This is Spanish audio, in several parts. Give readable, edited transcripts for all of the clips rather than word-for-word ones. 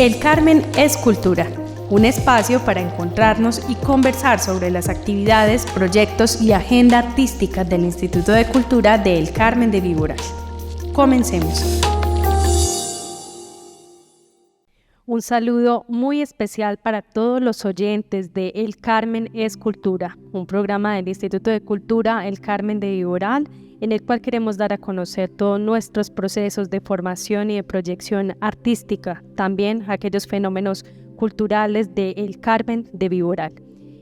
El Carmen es Cultura, un espacio para encontrarnos y conversar sobre las actividades, proyectos y agenda artística del Instituto de Cultura de El Carmen de Viboral. Comencemos. Un saludo muy especial para todos los oyentes de El Carmen es Cultura, un programa del Instituto de Cultura El Carmen de Viboral, en el cual queremos dar a conocer todos nuestros procesos de formación y de proyección artística, también aquellos fenómenos culturales de El Carmen de Viboral.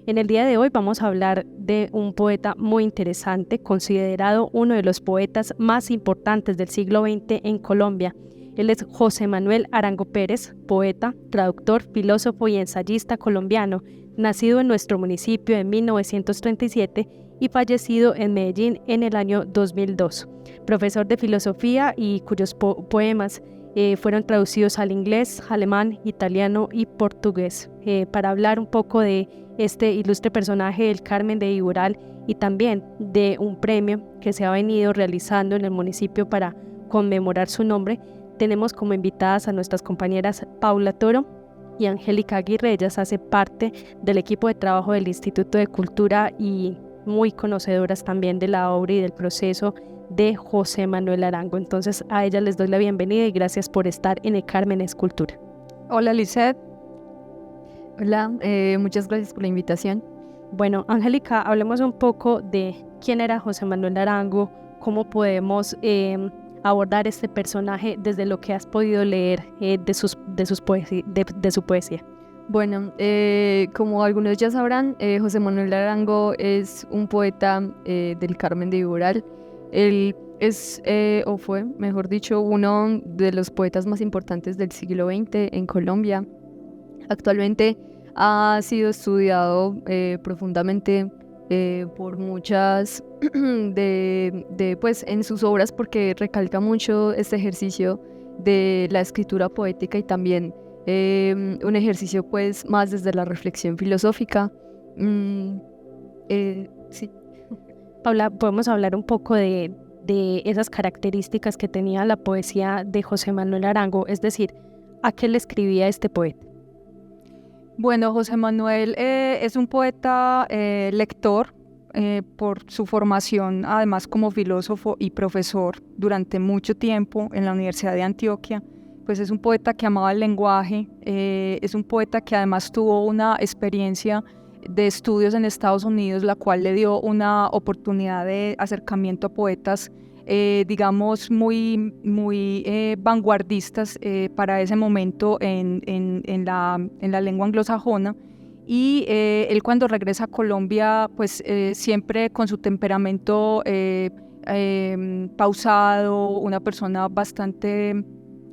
En el día de hoy vamos a hablar de un poeta muy interesante, considerado uno de los poetas más importantes del siglo XX en Colombia. Él es José Manuel Arango Pérez, poeta, traductor, filósofo y ensayista colombiano, nacido en nuestro municipio en 1937 y fallecido en Medellín en el año 2002. Profesor de filosofía y cuyos poemas fueron traducidos al inglés, alemán, italiano y portugués. Para hablar un poco de este ilustre personaje del Carmen de Viboral y también de un premio que se ha venido realizando en el municipio para conmemorar su nombre, tenemos como invitadas a nuestras compañeras Paula Toro y Angélica Aguirre. Ellas hacen parte del equipo de trabajo del Instituto de Cultura y muy conocedoras también de la obra y del proceso de José Manuel Arango. Entonces a ellas les doy la bienvenida y gracias por estar en El Carmen es Cultura. Hola Lisette. Hola, muchas gracias por la invitación. Bueno, Angélica, hablemos un poco de quién era José Manuel Arango, cómo podemos abordar este personaje desde lo que has podido leer de su poesía. Bueno, como algunos ya sabrán, José Manuel Arango es un poeta del Carmen de Viboral. Él es, o fue, mejor dicho, uno de los poetas más importantes del siglo XX en Colombia. Actualmente ha sido estudiado profundamente por muchas pues en sus obras, porque recalca mucho este ejercicio de la escritura poética y también un ejercicio pues más desde la reflexión filosófica. Sí. Paula, ¿podemos hablar un poco de esas características que tenía la poesía de José Manuel Arango? Es decir, ¿a qué le escribía este poeta? Bueno, José Manuel es un poeta lector por su formación, además como filósofo y profesor durante mucho tiempo en la Universidad de Antioquia. Pues es un poeta que amaba el lenguaje, es un poeta que además tuvo una experiencia de estudios en Estados Unidos, la cual le dio una oportunidad de acercamiento a poetas, digamos, muy vanguardistas para ese momento en la lengua anglosajona. Y él cuando regresa a Colombia, pues siempre con su temperamento pausado, una persona bastante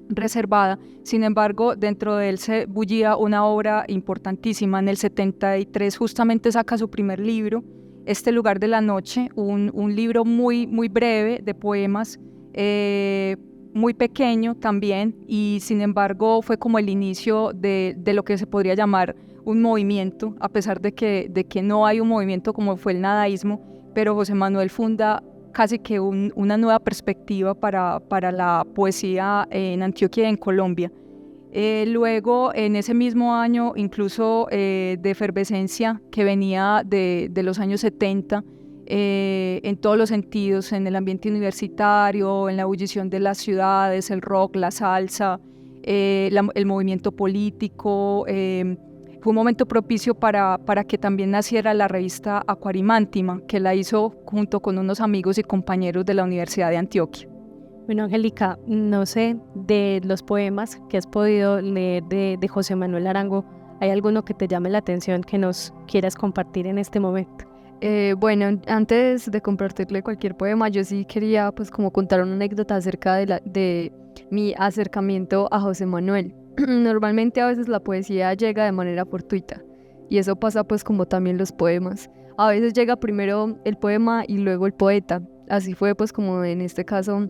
reservada. Sin embargo, dentro de él se bullía una obra importantísima. En el 73 justamente saca su primer libro, Este lugar de la noche, un libro muy breve de poemas, muy pequeño también, y sin embargo fue como el inicio de lo que se podría llamar un movimiento, a pesar de que no hay un movimiento como fue el nadaísmo, pero José Manuel funda casi que una nueva perspectiva para la poesía en Antioquia y en Colombia. Luego, en ese mismo año, incluso de efervescencia que venía de los años 70, en todos los sentidos, en el ambiente universitario, en la ebullición de las ciudades, el rock, la salsa, el movimiento político, fue un momento propicio para que también naciera la revista Acuarimántima, que la hizo junto con unos amigos y compañeros de la Universidad de Antioquia. Bueno, Angélica, no sé, de los poemas que has podido leer de José Manuel Arango, ¿hay alguno que te llame la atención que nos quieras compartir en este momento? Bueno, antes de compartirle cualquier poema, yo sí quería pues como contar una anécdota acerca de mi acercamiento a José Manuel. Normalmente a veces la poesía llega de manera fortuita y eso pasa pues como también los poemas. A veces llega primero el poema y luego el poeta. Así fue pues como en este caso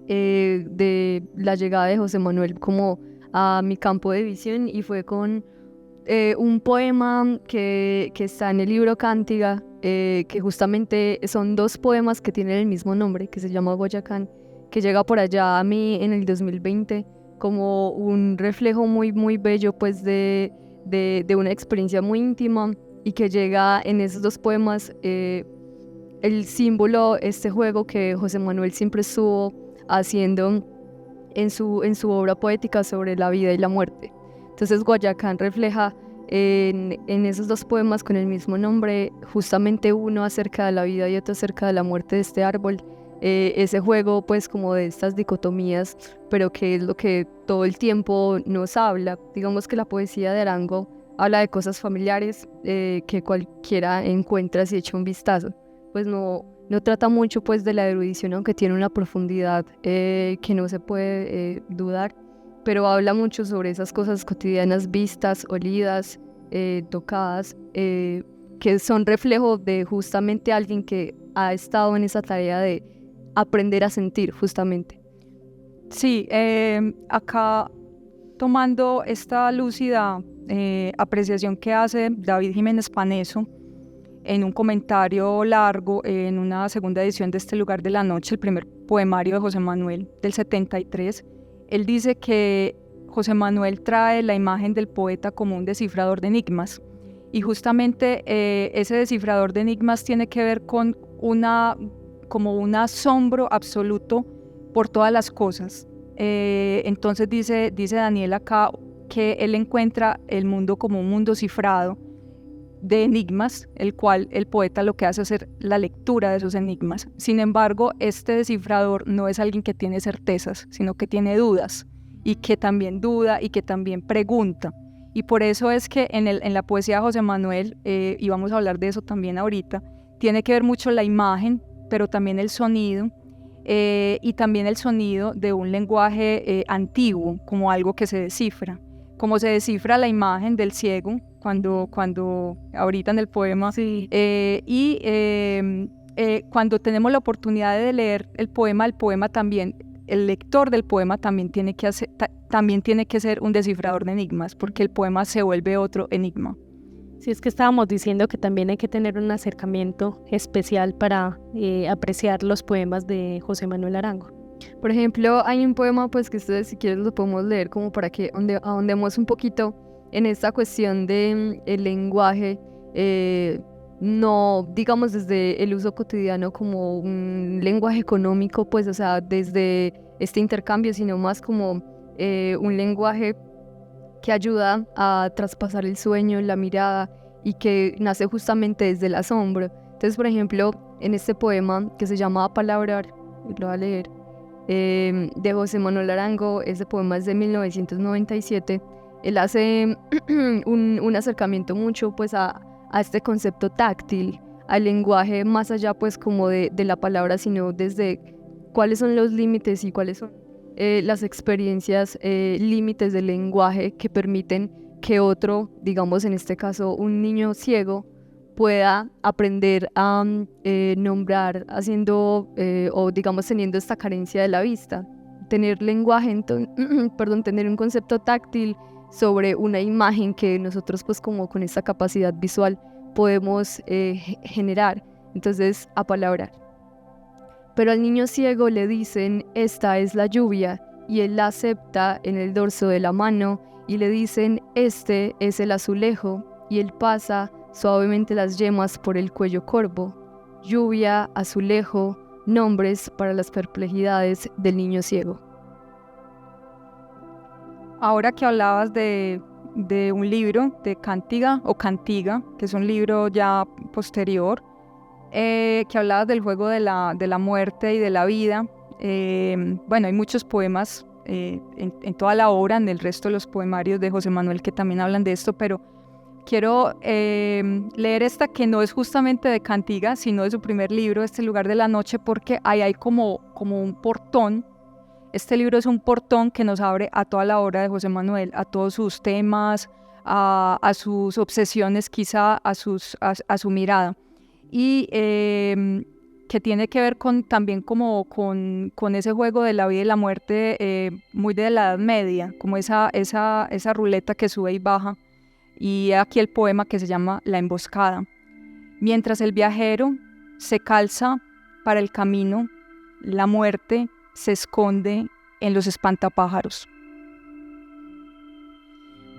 de la llegada de José Manuel como a mi campo de visión, y fue con un poema que está en el libro Cántiga, que justamente son dos poemas que tienen el mismo nombre, que se llama Boyacán, que llega por allá a mí en el 2020. como un reflejo muy, muy bello pues de una experiencia muy íntima, y que llega en esos dos poemas el símbolo, este juego que José Manuel siempre estuvo haciendo en su obra poética sobre la vida y la muerte. Entonces Guayacán refleja en esos dos poemas con el mismo nombre, justamente uno acerca de la vida y otro acerca de la muerte de este árbol, ese juego pues como de estas dicotomías, pero que es lo que todo el tiempo nos habla. Digamos que la poesía de Arango habla de cosas familiares que cualquiera encuentra si echa un vistazo. Pues no trata mucho pues de la erudición, aunque tiene una profundidad que no se puede dudar, pero habla mucho sobre esas cosas cotidianas vistas, olidas, tocadas, que son reflejo de justamente alguien que ha estado en esa tarea de aprender a sentir justamente. Sí, acá tomando esta lúcida apreciación que hace David Jiménez Paneso en un comentario largo en una segunda edición de Este lugar de la noche, el primer poemario de José Manuel del 73, él dice que José Manuel trae la imagen del poeta como un descifrador de enigmas, y justamente ese descifrador de enigmas tiene que ver con como un asombro absoluto por todas las cosas. Entonces dice Daniel acá que él encuentra el mundo como un mundo cifrado de enigmas, el cual el poeta lo que hace es hacer la lectura de esos enigmas. Sin embargo, este descifrador no es alguien que tiene certezas, sino que tiene dudas, y que también duda y que también pregunta. Y por eso es que en la poesía de José Manuel, y vamos a hablar de eso también ahorita, tiene que ver mucho la imagen, pero también el sonido, y también el sonido de un lenguaje antiguo, como algo que se descifra. Como se descifra la imagen del ciego, cuando ahorita en el poema, Sí. Cuando tenemos la oportunidad de leer el poema también, el lector del poema también tiene que ser un descifrador de enigmas, porque el poema se vuelve otro enigma. Sí, es que estábamos diciendo que también hay que tener un acercamiento especial para apreciar los poemas de José Manuel Arango. Por ejemplo, hay un poema pues que ustedes si quieren lo podemos leer como para que ahondemos un poquito en esta cuestión de el lenguaje, no digamos desde el uso cotidiano como un lenguaje económico, pues o sea, desde este intercambio, sino más como un lenguaje que ayuda a traspasar el sueño, la mirada, y que nace justamente desde el asombro. Entonces, por ejemplo, en este poema que se llama Palabrar, lo voy a leer, de José Manuel Arango, ese poema es de 1997, él hace un acercamiento mucho pues a este concepto táctil, al lenguaje más allá pues como de la palabra, sino desde cuáles son los límites y cuáles son las experiencias límites del lenguaje que permiten que otro, digamos en este caso un niño ciego, pueda aprender a nombrar haciendo o digamos teniendo esta carencia de la vista, tener lenguaje, tener un concepto táctil sobre una imagen que nosotros pues como con esta capacidad visual podemos generar, entonces apalabrar. Pero al niño ciego le dicen, esta es la lluvia, y él la acepta en el dorso de la mano, y le dicen, este es el azulejo, y él pasa suavemente las yemas por el cuello corvo. Lluvia, azulejo, nombres para las perplejidades del niño ciego. Ahora que hablabas de un libro, de Cántiga o Cantiga, que es un libro ya posterior, que hablabas del juego de la muerte y de la vida. Bueno, hay muchos poemas en toda la obra, en el resto de los poemarios de José Manuel que también hablan de esto, pero quiero leer esta que no es justamente de Cantiga, sino de su primer libro, Este lugar de la noche, porque ahí hay como un portón. Este libro es un portón que nos abre a toda la obra de José Manuel, a todos sus temas, a sus obsesiones, quizá a su mirada. Y que tiene que ver también como con ese juego de la vida y la muerte muy de la Edad Media, como esa ruleta que sube y baja. Y aquí el poema que se llama La emboscada. Mientras el viajero se calza para el camino, la muerte se esconde en los espantapájaros.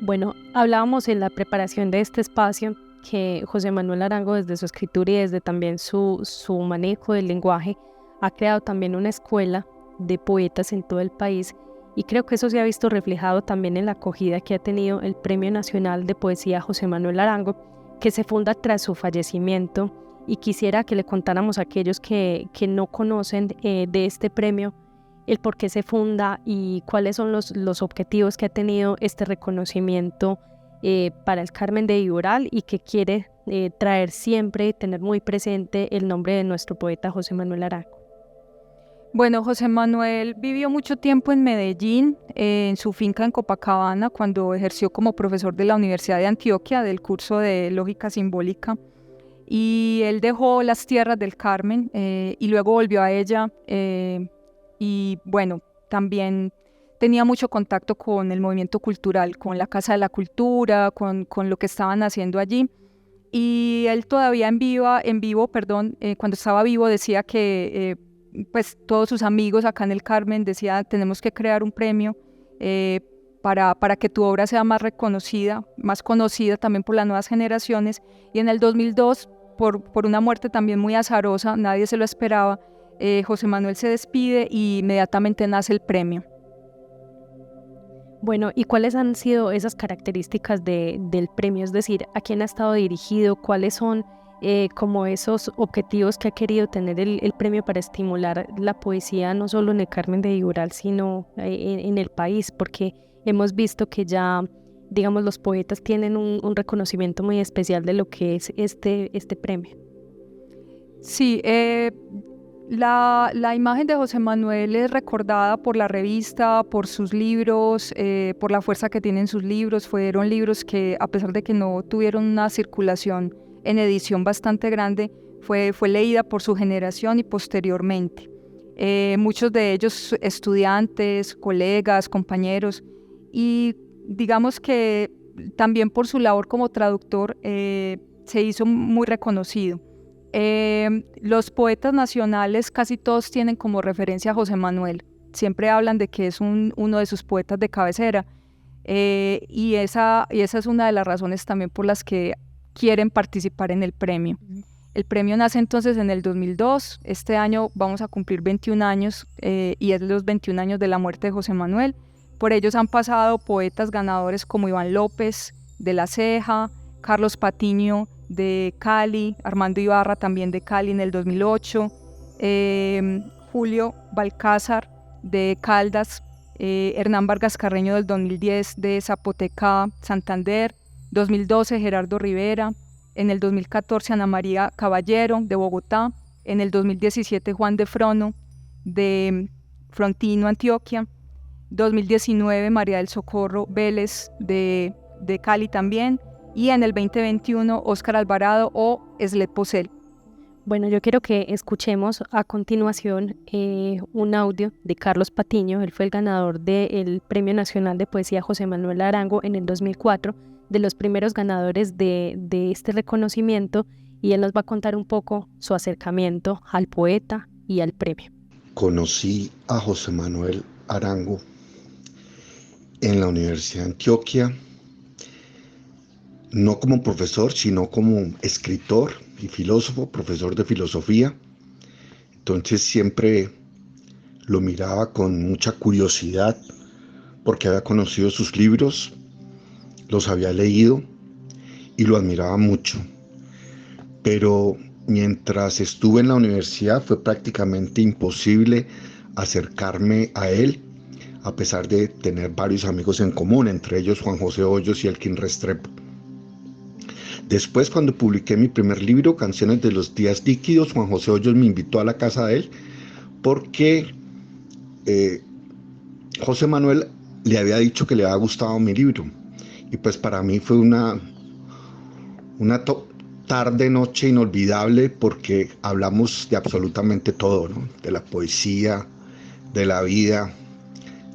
Bueno, hablábamos en la preparación de este espacio que José Manuel Arango, desde su escritura y desde también su manejo del lenguaje, ha creado también una escuela de poetas en todo el país, y creo que eso se ha visto reflejado también en la acogida que ha tenido el Premio Nacional de Poesía José Manuel Arango, que se funda tras su fallecimiento, y quisiera que le contáramos a aquellos que no conocen de este premio el por qué se funda y cuáles son los objetivos que ha tenido este reconocimiento para el Carmen de Viboral, y que quiere traer siempre, tener muy presente el nombre de nuestro poeta José Manuel Arango. Bueno, José Manuel vivió mucho tiempo en Medellín, en su finca en Copacabana, cuando ejerció como profesor de la Universidad de Antioquia del curso de Lógica Simbólica, y él dejó las tierras del Carmen y luego volvió a ella, y bueno, también tenía mucho contacto con el movimiento cultural, con la Casa de la Cultura, con lo que estaban haciendo allí. Y él todavía en vivo, cuando estaba vivo, decía que pues todos sus amigos acá en el Carmen decían: tenemos que crear un premio para que tu obra sea más reconocida, más conocida también por las nuevas generaciones. Y en el 2002, por una muerte también muy azarosa, nadie se lo esperaba, José Manuel se despide y inmediatamente nace el premio. Bueno, ¿y cuáles han sido esas características del premio? Es decir, ¿a quién ha estado dirigido? ¿Cuáles son como esos objetivos que ha querido tener el premio para estimular la poesía no solo en el Carmen de Viboral, sino en el país? Porque hemos visto que ya, digamos, los poetas tienen un reconocimiento muy especial de lo que es este premio. Sí, la imagen de José Manuel es recordada por la revista, por sus libros, por la fuerza que tienen sus libros. Fueron libros que, a pesar de que no tuvieron una circulación en edición bastante grande, fue leída por su generación y posteriormente. Muchos de ellos estudiantes, colegas, compañeros, y digamos que también por su labor como traductor se hizo muy reconocido. Los poetas nacionales casi todos tienen como referencia a José Manuel. Siempre hablan de que es uno de sus poetas de cabecera, y esa es una de las razones también por las que quieren participar en el premio. El premio nace entonces en el 2002. Este año vamos a cumplir 21 años y es los 21 años de la muerte de José Manuel. Por ellos han pasado poetas ganadores como Iván López de La Ceja, Carlos Patiño de Cali, Armando Ibarra también de Cali en el 2008, Julio Balcázar de Caldas, Hernán Vargas Carreño del 2010 de Zapoteca, Santander, 2012 Gerardo Rivera, en el 2014 Ana María Caballero de Bogotá, en el 2017 Juan de Frono de Frontino, Antioquia, 2019 María del Socorro Vélez de Cali también, y en el 2021 Óscar Alvarado o Eslet Posel. Bueno, yo quiero que escuchemos a continuación un audio de Carlos Patiño. Él fue el ganador del Premio Nacional de Poesía José Manuel Arango en el 2004, de los primeros ganadores de este reconocimiento, y él nos va a contar un poco su acercamiento al poeta y al premio. Conocí a José Manuel Arango en la Universidad de Antioquia, no como profesor, sino como escritor y filósofo, profesor de filosofía. Entonces siempre lo miraba con mucha curiosidad porque había conocido sus libros, los había leído y lo admiraba mucho. Pero mientras estuve en la universidad fue prácticamente imposible acercarme a él, a pesar de tener varios amigos en común, entre ellos Juan José Hoyos y Elkin Restrepo. Después, cuando publiqué mi primer libro, Canciones de los Días Líquidos, Juan José Hoyos me invitó a la casa de él porque José Manuel le había dicho que le había gustado mi libro. Y pues para mí fue una tarde, noche inolvidable, porque hablamos de absolutamente todo, ¿no? De la poesía, de la vida,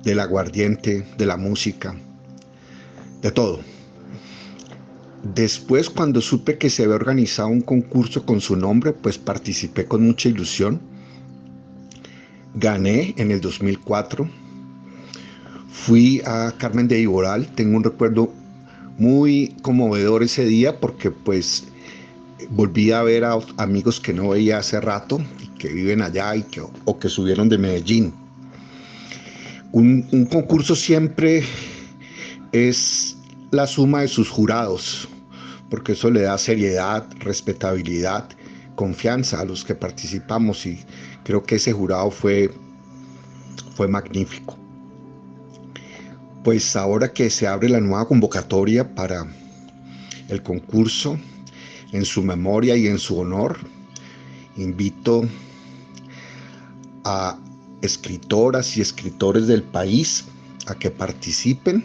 del aguardiente, de la música, de todo. Después, cuando supe que se había organizado un concurso con su nombre, pues participé con mucha ilusión. Gané en el 2004. Fui a Carmen de Viboral. Tengo un recuerdo muy conmovedor ese día porque pues volví a ver a amigos que no veía hace rato y que viven allá o que subieron de Medellín. Un concurso siempre es la suma de sus jurados, porque eso le da seriedad, respetabilidad, confianza a los que participamos, y creo que ese jurado fue magnífico. Pues ahora que se abre la nueva convocatoria para el concurso, en su memoria y en su honor, invito a escritoras y escritores del país a que participen.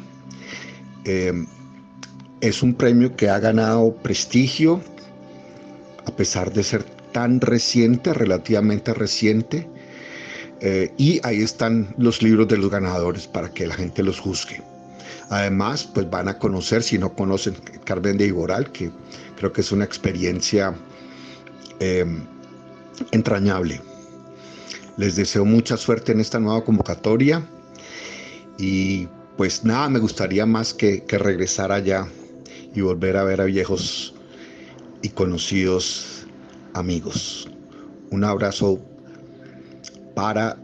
Es un premio que ha ganado prestigio a pesar de ser tan reciente, relativamente reciente, y ahí están los libros de los ganadores para que la gente los juzgue. Además, pues van a conocer, si no conocen, Carmen de Iboral, que creo que es una experiencia entrañable. Les deseo mucha suerte en esta nueva convocatoria y pues nada, me gustaría más que regresar allá y volver a ver a viejos y conocidos amigos. Un abrazo para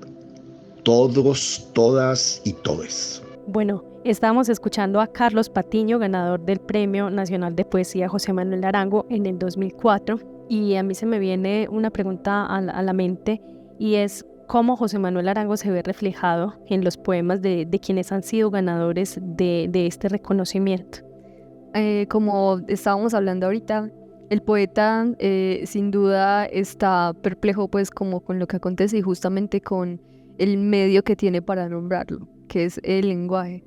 todos, todas y todes. Bueno, estábamos escuchando a Carlos Patiño, ganador del Premio Nacional de Poesía José Manuel Arango en el 2004, y a mí se me viene una pregunta a la mente, y es cómo José Manuel Arango se ve reflejado en los poemas de quienes han sido ganadores de este reconocimiento. Como estábamos hablando ahorita, el poeta sin duda está perplejo pues como con lo que acontece y justamente con el medio que tiene para nombrarlo, que es el lenguaje.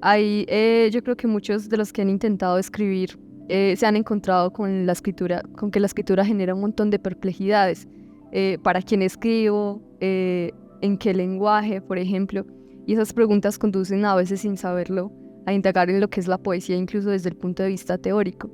Yo creo que muchos de los que han intentado escribir se han encontrado con que la escritura genera un montón de perplejidades. ¿Para quién escribo? ¿En qué lenguaje, por ejemplo? Y esas preguntas conducen a veces sin saberlo a indagar en lo que es la poesía, incluso desde el punto de vista teórico.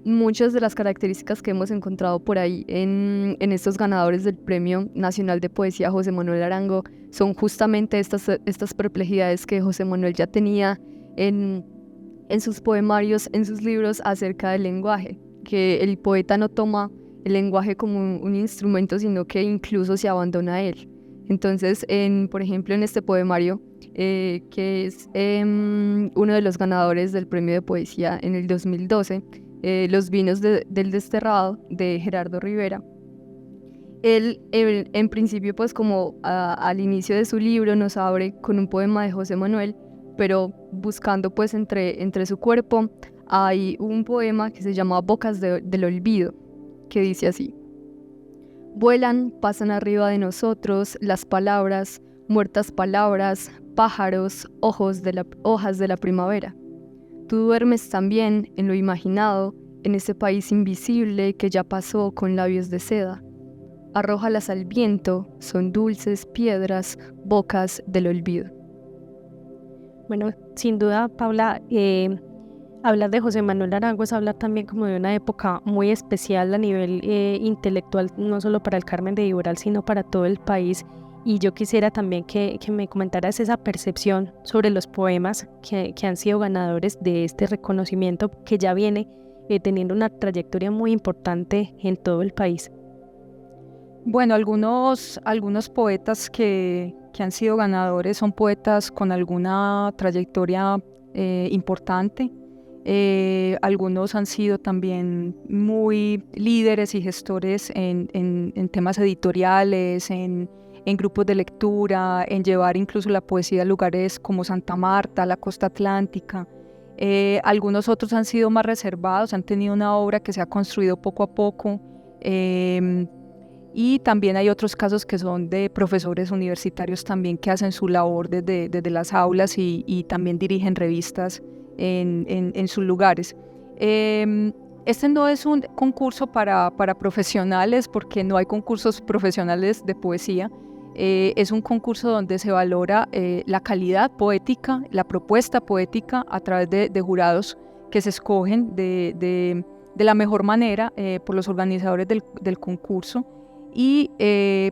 Muchas de las características que hemos encontrado por ahí en estos ganadores del Premio Nacional de Poesía José Manuel Arango son justamente estas perplejidades que José Manuel ya tenía en sus poemarios, en sus libros acerca del lenguaje, que el poeta no toma el lenguaje como un instrumento, sino que incluso se abandona a él. Entonces, por ejemplo, en este poemario, que es uno de los ganadores del Premio de Poesía en el 2012, Los vinos del desterrado, de Gerardo Rivera, él en principio, pues como al inicio de su libro, nos abre con un poema de José Manuel, pero buscando pues entre su cuerpo hay un poema que se llama Bocas del Olvido, que dice así: vuelan, pasan arriba de nosotros las palabras, muertas palabras, pájaros, hojas de la primavera. Tú duermes también en lo imaginado, en ese país invisible que ya pasó con labios de seda. Arrójalas al viento, son dulces piedras, bocas del olvido. Bueno, sin duda, Paula, hablar de José Manuel Arango es hablar también como de una época muy especial a nivel intelectual, no solo para el Carmen de Iboral, sino para todo el país. Y yo quisiera también que me comentaras esa percepción sobre los poemas que han sido ganadores de este reconocimiento, que ya viene teniendo una trayectoria muy importante en todo el país. Bueno, algunos poetas que han sido ganadores son poetas con alguna trayectoria importante. Algunos han sido también muy líderes y gestores en temas editoriales, en grupos de lectura, en llevar incluso la poesía a lugares como Santa Marta, la costa atlántica. Algunos otros han sido más reservados, han tenido una obra que se ha construido poco a poco. Y también hay otros casos que son de profesores universitarios también que hacen su labor desde las aulas y también dirigen revistas en sus lugares. Este no es un concurso para profesionales, porque no hay concursos profesionales de poesía. Es un concurso donde se valora la calidad poética, la propuesta poética a través de jurados que se escogen de la mejor manera por los organizadores del concurso. y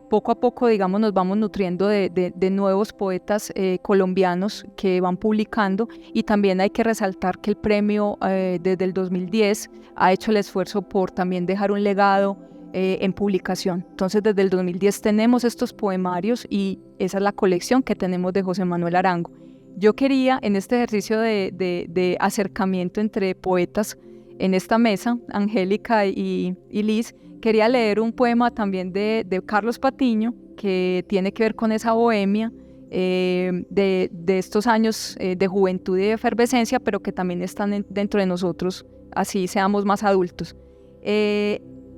poco a poco, digamos, nos vamos nutriendo de nuevos poetas colombianos que van publicando, y también hay que resaltar que el premio desde el 2010 ha hecho el esfuerzo por también dejar un legado en publicación. Entonces desde el 2010 tenemos estos poemarios y esa es la colección que tenemos de José Manuel Arango. Yo quería, en este ejercicio de acercamiento entre poetas en esta mesa, Angélica y Liz, quería leer un poema también de Carlos Patiño, que tiene que ver con esa bohemia de estos años de juventud y de efervescencia, pero que también están dentro de nosotros, así seamos más adultos.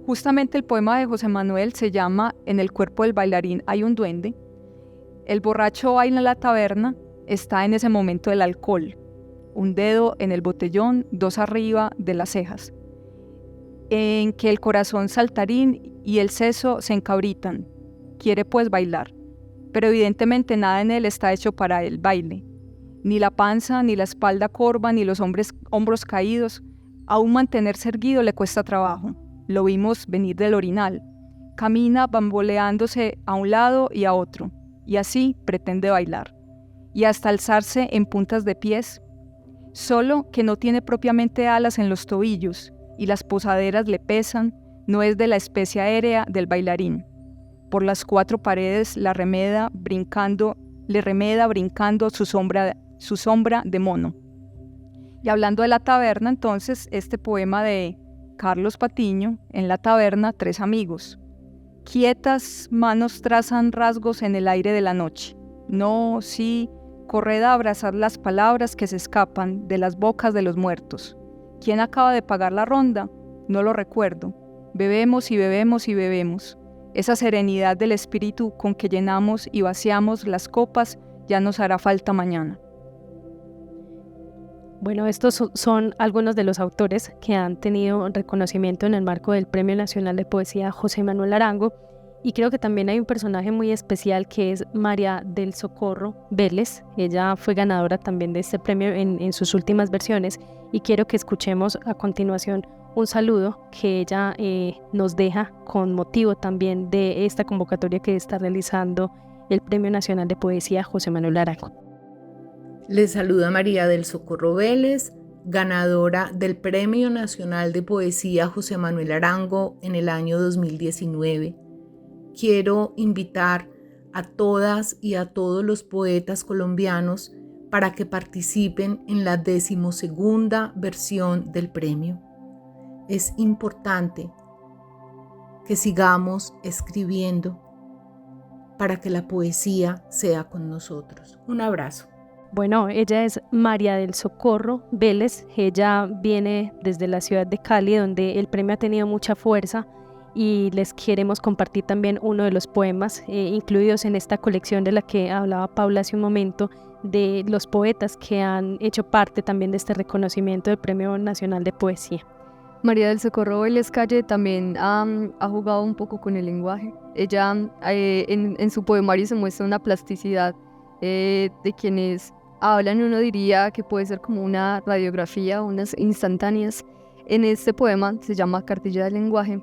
Justamente el poema de José Manuel se llama En el cuerpo del bailarín hay un duende. El borracho baila en la taberna, está en ese momento del alcohol. Un dedo en el botellón, dos arriba de las cejas. En que el corazón saltarín y el seso se encabritan. Quiere pues bailar, pero evidentemente nada en él está hecho para el baile. Ni la panza, ni la espalda corva, ni los hombros caídos. Aún mantenerse erguido le cuesta trabajo. Lo vimos venir del orinal. Camina bamboleándose a un lado y a otro, y así pretende bailar. Y hasta alzarse en puntas de pies, solo que no tiene propiamente alas en los tobillos, y las posaderas le pesan, no es de la especie aérea del bailarín. Por las cuatro paredes le remeda brincando su sombra de mono. Y hablando de la taberna, entonces, este poema de Carlos Patiño, En la taberna, tres amigos. Quietas manos trazan rasgos en el aire de la noche. No, sí, corred a abrazar las palabras que se escapan de las bocas de los muertos. ¿Quién acaba de pagar la ronda? No lo recuerdo. Bebemos y bebemos y bebemos. Esa serenidad del espíritu con que llenamos y vaciamos las copas ya nos hará falta mañana. Bueno, estos son algunos de los autores que han tenido reconocimiento en el marco del Premio Nacional de Poesía José Manuel Arango, y creo que también hay un personaje muy especial que es María del Socorro Vélez. Ella fue ganadora también de este premio en sus últimas versiones, y quiero que escuchemos a continuación un saludo que ella nos deja con motivo también de esta convocatoria que está realizando el Premio Nacional de Poesía José Manuel Arango. Les saluda María del Socorro Vélez, ganadora del Premio Nacional de Poesía José Manuel Arango en el año 2019. Quiero invitar a todas y a todos los poetas colombianos para que participen en la 12ª versión del premio. Es importante que sigamos escribiendo para que la poesía sea con nosotros. Un abrazo. Bueno, ella es María del Socorro Vélez. Ella viene desde la ciudad de Cali, donde el premio ha tenido mucha fuerza, y les queremos compartir también uno de los poemas incluidos en esta colección de la que hablaba Paula hace un momento, de los poetas que han hecho parte también de este reconocimiento del Premio Nacional de Poesía. María del Socorro Vélez Calle también ha jugado un poco con el lenguaje. Ella en su poemario se muestra una plasticidad de quienes hablan. Uno diría que puede ser como una radiografía, unas instantáneas. En este poema se llama Cartilla del lenguaje,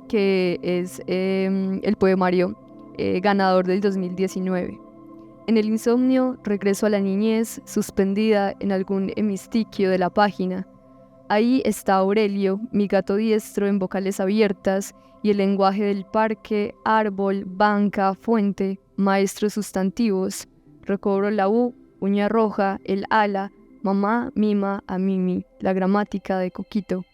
que es el poemario ganador del 2019. En el insomnio regreso a la niñez, suspendida en algún hemistiquio de la página. Ahí está Aurelio, mi gato diestro en vocales abiertas, y el lenguaje del parque, árbol, banca, fuente, maestros sustantivos. Recobro la U, uña roja, el ala, mamá, mima, a mimi, la gramática de Coquito.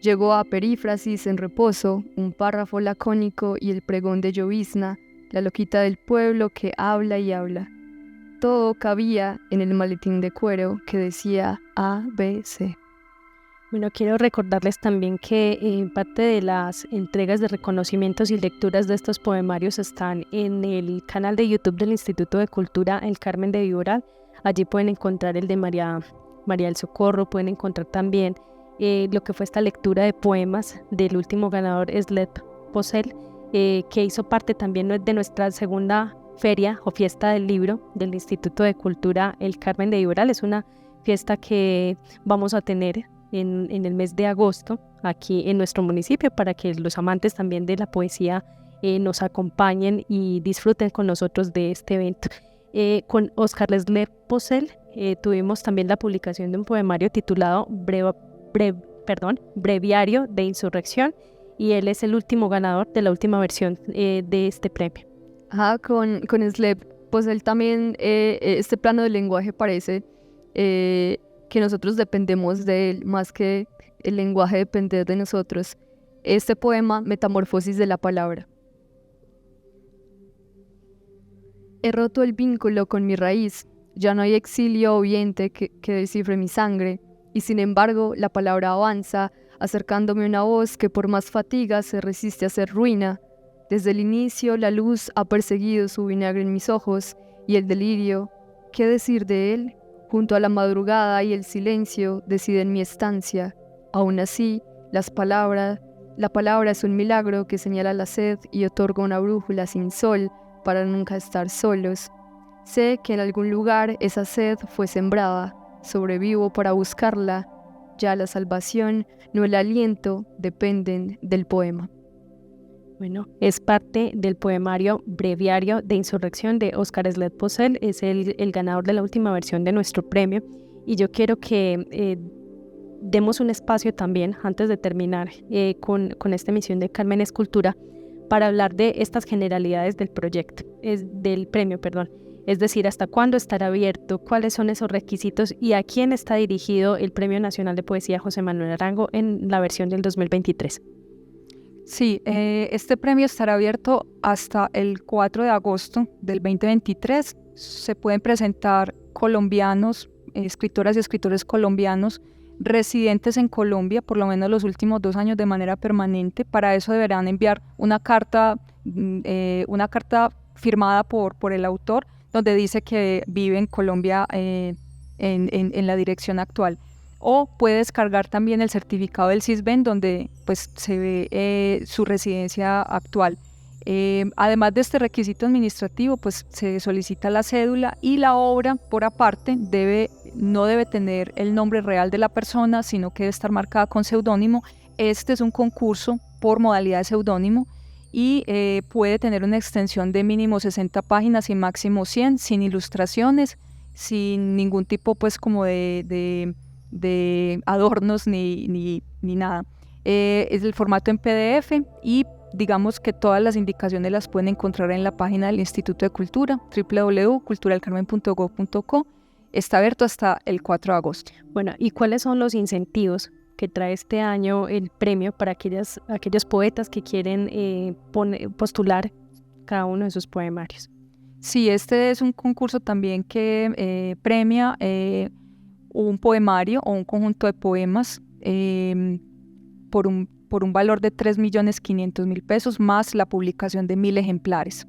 Llegó a perífrasis en reposo, un párrafo lacónico y el pregón de llovizna, la loquita del pueblo que habla y habla. Todo cabía en el maletín de cuero que decía A, B, C. Bueno, quiero recordarles también que parte de las entregas de reconocimientos y lecturas de estos poemarios están en el canal de YouTube del Instituto de Cultura El Carmen de Viboral. Allí pueden encontrar el de María del Socorro, pueden encontrar también lo que fue esta lectura de poemas del último ganador, Sled Posel, que hizo parte también de nuestra segunda feria o fiesta del libro del Instituto de Cultura El Carmen de Viboral. Es una fiesta que vamos a tener en el mes de agosto aquí en nuestro municipio, para que los amantes también de la poesía nos acompañen y disfruten con nosotros de este evento. Con Óscar Leslie Pocel tuvimos también la publicación de un poemario titulado Breviario de Insurrección, y él es el último ganador de la última versión de este premio. Con Slep Pocel también este plano del lenguaje parece que nosotros dependemos de él más que el lenguaje depender de nosotros. Este poema, Metamorfosis de la palabra. He roto el vínculo con mi raíz, ya no hay exilio o viento que descifre mi sangre, y sin embargo la palabra avanza, acercándome a una voz que por más fatiga se resiste a ser ruina. Desde el inicio la luz ha perseguido su vinagre en mis ojos, y el delirio, ¿qué decir de él? Junto a la madrugada y el silencio deciden mi estancia. Aún así, la palabra es un milagro que señala la sed y otorga una brújula sin sol para nunca estar solos. Sé que en algún lugar esa sed fue sembrada, sobrevivo para buscarla. Ya la salvación, no el aliento, dependen del poema. Bueno, es parte del poemario Breviario de Insurrección de Óscar Leslie Pocel, es el ganador de la última versión de nuestro premio, y yo quiero que demos un espacio también, antes de terminar con esta emisión de Carmen es Cultura, para hablar de estas generalidades del proyecto, del premio, perdón. Es decir, hasta cuándo estará abierto, cuáles son esos requisitos y a quién está dirigido el Premio Nacional de Poesía José Manuel Arango en la versión del 2023. Sí, este premio estará abierto hasta el 4 de agosto del 2023. Se pueden presentar colombianos, escritoras y escritores colombianos residentes en Colombia por lo menos los últimos 2 años de manera permanente. Para eso deberán enviar una carta firmada por el autor donde dice que vive en Colombia en la dirección actual. O puede descargar también el certificado del CISBEN donde pues se ve su residencia actual. Además de este requisito administrativo, pues se solicita la cédula, y la obra por aparte no debe tener el nombre real de la persona, sino que debe estar marcada con seudónimo. Este es un concurso por modalidad de seudónimo y puede tener una extensión de mínimo 60 páginas y máximo 100, sin ilustraciones, sin ningún tipo pues como de adornos ni nada. Es el formato en PDF, y digamos que todas las indicaciones las pueden encontrar en la página del Instituto de Cultura, www.culturalcarmen.gov.co. Está abierto hasta el 4 de agosto. Bueno, ¿y cuáles son los incentivos que trae este año el premio para aquellos poetas que quieren postular cada uno de sus poemarios? Sí, este es un concurso también que premia un poemario o un conjunto de poemas por un valor de 3.500.000 pesos más la publicación de 1.000 ejemplares.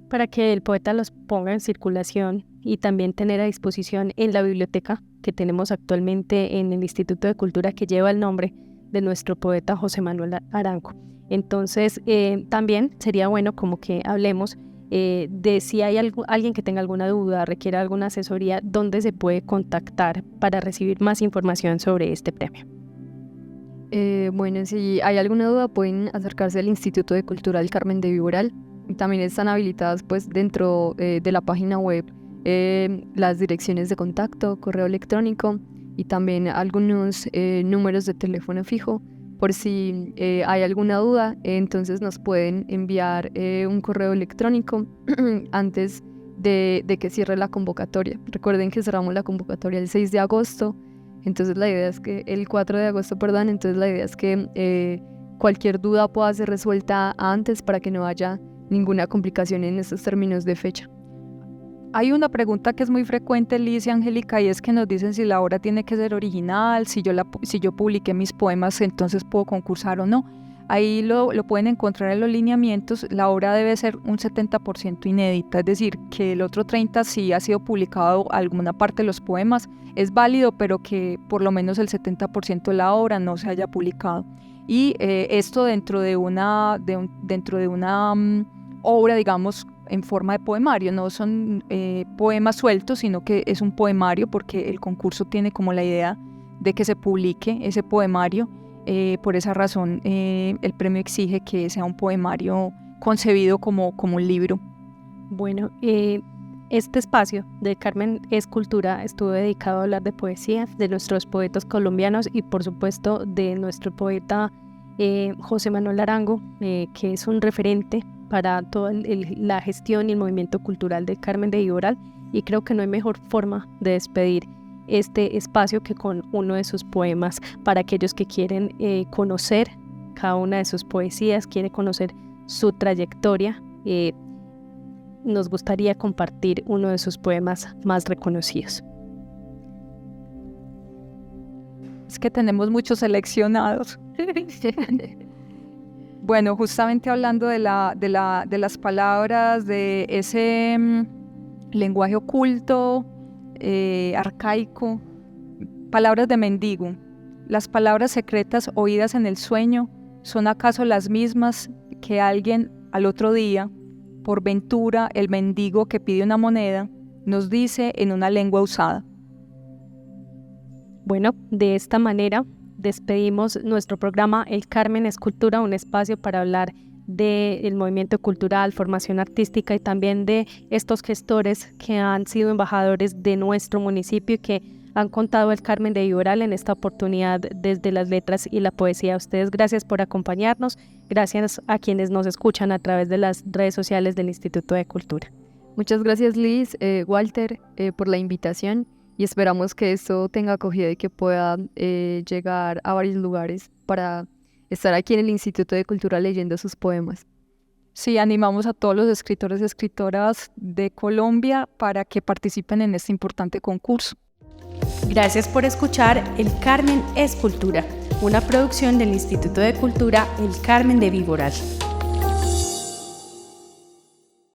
Para que el poeta los ponga en circulación y también tener a disposición en la biblioteca que tenemos actualmente en el Instituto de Cultura, que lleva el nombre de nuestro poeta José Manuel Arango. Entonces también sería bueno como que hablemos de si hay alguien que tenga alguna duda, requiera alguna asesoría, dónde se puede contactar para recibir más información sobre este premio. Bueno, si hay alguna duda pueden acercarse al Instituto de Cultura del Carmen de Viboral. También están habilitadas pues dentro de la página web las direcciones de contacto, correo electrónico y también algunos números de teléfono fijo. Por si hay alguna duda, entonces nos pueden enviar un correo electrónico antes de que cierre la convocatoria. Recuerden que cerramos la convocatoria el 6 de agosto, entonces la idea es que entonces la idea es que cualquier duda pueda ser resuelta antes para que no haya ninguna complicación en estos términos de fecha. Hay una pregunta que es muy frecuente, Liz y Angélica, y es que nos dicen si la obra tiene que ser original, si yo publiqué mis poemas, entonces puedo concursar o no. Ahí lo pueden encontrar en los lineamientos. La obra debe ser un 70% inédita, es decir, que el otro 30% sí ha sido publicado alguna parte de los poemas, es válido, pero que por lo menos el 70% de la obra no se haya publicado. Y esto dentro de una obra, digamos, en forma de poemario, no son poemas sueltos, sino que es un poemario, porque el concurso tiene como la idea de que se publique ese poemario. Por esa razón el premio exige que sea un poemario concebido como un libro. Bueno, este espacio de Carmen es Cultura estuvo dedicado a hablar de poesía, de nuestros poetas colombianos y por supuesto de nuestro poeta José Manuel Arango, que es un referente para toda la gestión y el movimiento cultural del Carmen de Viboral, y creo que no hay mejor forma de despedir este espacio que con uno de sus poemas para aquellos que quieren conocer cada una de sus poesías, quieren conocer su trayectoria. Nos gustaría compartir uno de sus poemas más reconocidos. Es que tenemos muchos seleccionados. Bueno, justamente hablando de las palabras, de ese lenguaje oculto, arcaico, palabras de mendigo. Las palabras secretas oídas en el sueño son acaso las mismas que alguien al otro día, por ventura el mendigo que pide una moneda, nos dice en una lengua usada. Bueno, de esta manera despedimos nuestro programa El Carmen es Cultura, un espacio para hablar del movimiento cultural, formación artística y también de estos gestores que han sido embajadores de nuestro municipio y que han contado el Carmen de Viboral en esta oportunidad desde las letras y la poesía. A ustedes gracias por acompañarnos, gracias a quienes nos escuchan a través de las redes sociales del Instituto de Cultura. Muchas gracias Liz, Walter, por la invitación y esperamos que esto tenga acogida y que pueda llegar a varios lugares para estar aquí en el Instituto de Cultura leyendo sus poemas. Sí, animamos a todos los escritores y escritoras de Colombia para que participen en este importante concurso. Gracias por escuchar El Carmen es Cultura, una producción del Instituto de Cultura El Carmen de Viboral.